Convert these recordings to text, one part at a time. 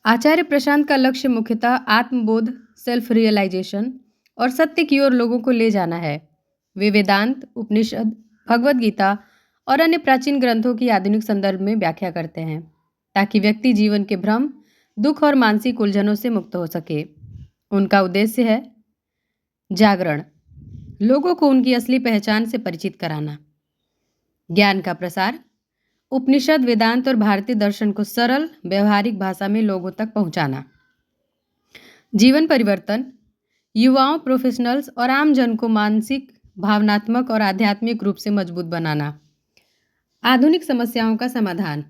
आचार्य प्रशांत का लक्ष्य मुख्यतः आत्मबोध, सेल्फ रियलाइजेशन और सत्य की ओर लोगों को ले जाना है। वे वेदांत, उपनिषद, भगवद गीता और अन्य प्राचीन ग्रंथों की आधुनिक संदर्भ में व्याख्या करते हैं, ताकि व्यक्ति जीवन के भ्रम, दुख और मानसिक उलझनों से मुक्त हो सके। उनका उद्देश्य है जागरण, लोगों को उनकी असली पहचान से परिचित कराना, ज्ञान का प्रसार, उपनिषद, वेदांत और भारतीय दर्शन को सरल, व्यवहारिक भाषा में लोगों तक पहुंचाना, जीवन परिवर्तन, युवाओं, प्रोफेशनल्स और आम जन को मानसिक, भावनात्मक और आध्यात्मिक रूप से मजबूत बनाना, आधुनिक समस्याओं का समाधान,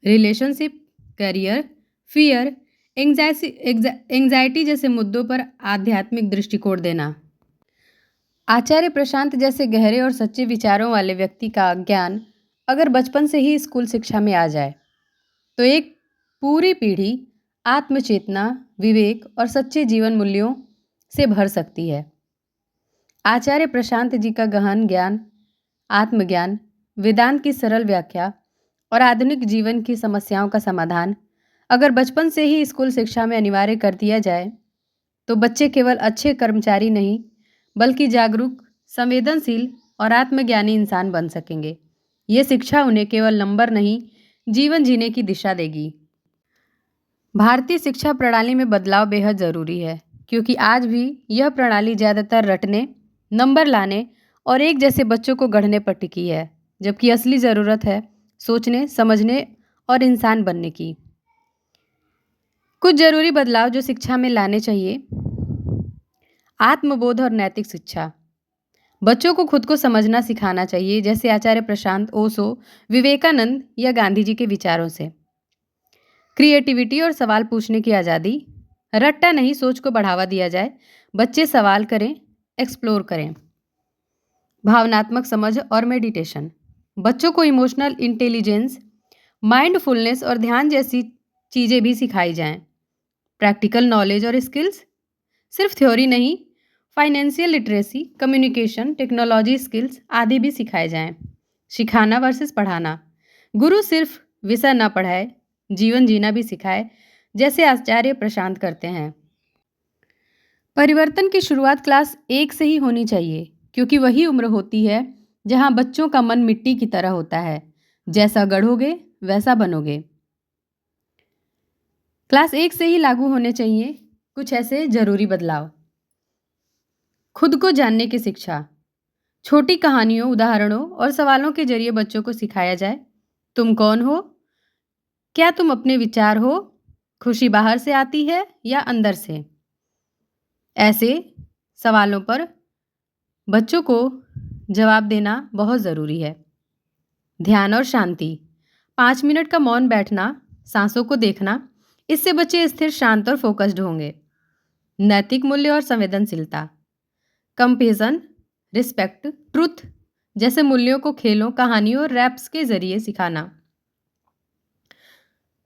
रिलेशनशिप, करियर, फियर, एंग्जाइटी जैसे मुद्दों पर आध्यात्मिक दृष्टिकोण देना। आचार्य प्रशांत जैसे गहरे और सच्चे विचारों वाले व्यक्ति का ज्ञान अगर बचपन से ही स्कूल शिक्षा में आ जाए तो एक पूरी पीढ़ी आत्मचेतना, विवेक और सच्चे जीवन मूल्यों से भर सकती है। आचार्य प्रशांत जी का गहन ज्ञान, आत्मज्ञान, वेदांत की सरल व्याख्या और आधुनिक जीवन की समस्याओं का समाधान अगर बचपन से ही स्कूल शिक्षा में अनिवार्य कर दिया जाए तो बच्चे केवल अच्छे कर्मचारी नहीं बल्कि जागरूक, संवेदनशील और आत्मज्ञानी इंसान बन सकेंगे। ये शिक्षा उन्हें केवल नंबर नहीं, जीवन जीने की दिशा देगी। भारतीय शिक्षा प्रणाली में बदलाव बेहद ज़रूरी है, क्योंकि आज भी यह प्रणाली ज़्यादातर रटने, नंबर लाने और एक जैसे बच्चों को गढ़ने पर टिकी है, जबकि असली ज़रूरत है सोचने, समझने और इंसान बनने की। कुछ ज़रूरी बदलाव जो शिक्षा में लाने चाहिए: आत्मबोध और नैतिक शिक्षा। बच्चों को खुद को समझना सिखाना चाहिए, जैसे आचार्य प्रशांत, ओशो, विवेकानंद या गांधी जी के विचारों से। क्रिएटिविटी और सवाल पूछने की आज़ादी, रट्टा नहीं, सोच को बढ़ावा दिया जाए, बच्चे सवाल करें, एक्सप्लोर करें। भावनात्मक समझ और मेडिटेशन, बच्चों को इमोशनल इंटेलिजेंस, माइंडफुलनेस और ध्यान जैसी चीज़ें भी सिखाई जाएं। प्रैक्टिकल नॉलेज और स्किल्स, सिर्फ थ्योरी नहीं, financial literacy, communication, technology skills आदि भी सिखाए जाएं। सिखाना वर्सेस पढ़ाना, गुरु सिर्फ विषय न पढ़ाए, जीवन जीना भी सिखाए, जैसे आचार्य प्रशांत करते हैं। परिवर्तन की शुरुआत क्लास 1 से ही होनी चाहिए, क्योंकि वही उम्र होती है जहां बच्चों का मन मिट्टी की तरह होता है, जैसा गढ़ोगे वैसा बनोगे। क्लास 1 से ही लागू होने चाहिए कुछ ऐसे जरूरी बदलाव: खुद को जानने की शिक्षा, छोटी कहानियों, उदाहरणों और सवालों के जरिए बच्चों को सिखाया जाए, तुम कौन हो, क्या तुम अपने विचार हो, खुशी बाहर से आती है या अंदर से। ऐसे सवालों पर बच्चों को जवाब देना बहुत ज़रूरी है। ध्यान और शांति, 5 मिनट का मौन बैठना, सांसों को देखना, इससे बच्चे स्थिर, शांत और फोकस्ड होंगे। नैतिक मूल्य और संवेदनशीलता, कंपैशन, रिस्पेक्ट, ट्रुथ जैसे मूल्यों को खेलों, कहानियों और रैप्स के जरिए सिखाना।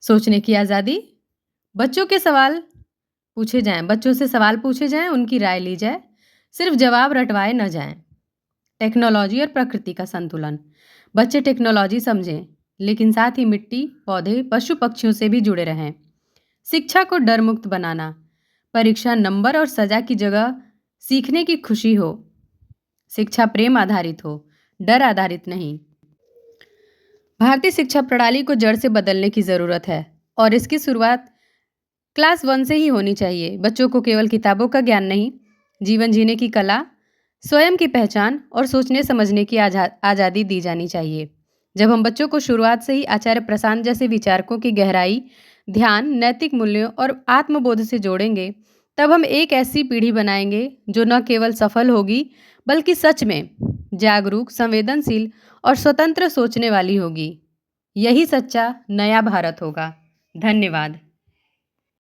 सोचने की आज़ादी, बच्चों से सवाल पूछे जाएं, उनकी राय ली जाए, सिर्फ जवाब रटवाए न जाएं। टेक्नोलॉजी और प्रकृति का संतुलन, बच्चे टेक्नोलॉजी समझें, लेकिन साथ ही मिट्टी, पौधे, पशु पक्षियों से भी जुड़े रहें। शिक्षा को डर मुक्त बनाना, परीक्षा, नंबर और सजा की जगह सीखने की खुशी हो। शिक्षा प्रेम आधारित हो, डर आधारित नहीं। भारतीय शिक्षा प्रणाली को जड़ से बदलने की ज़रूरत है और इसकी शुरुआत क्लास 1 से ही होनी चाहिए। बच्चों को केवल किताबों का ज्ञान नहीं, जीवन जीने की कला, स्वयं की पहचान और सोचने समझने की आज़ादी दी जानी चाहिए। जब हम बच्चों को शुरुआत से ही आचार्य प्रशांत जैसे विचारकों की गहराई, ध्यान, नैतिक मूल्यों और आत्मबोध से जोड़ेंगे, तब हम एक ऐसी पीढ़ी बनाएंगे जो न केवल सफल होगी बल्कि सच में जागरूक, संवेदनशील और स्वतंत्र सोचने वाली होगी। यही सच्चा नया भारत होगा। धन्यवाद।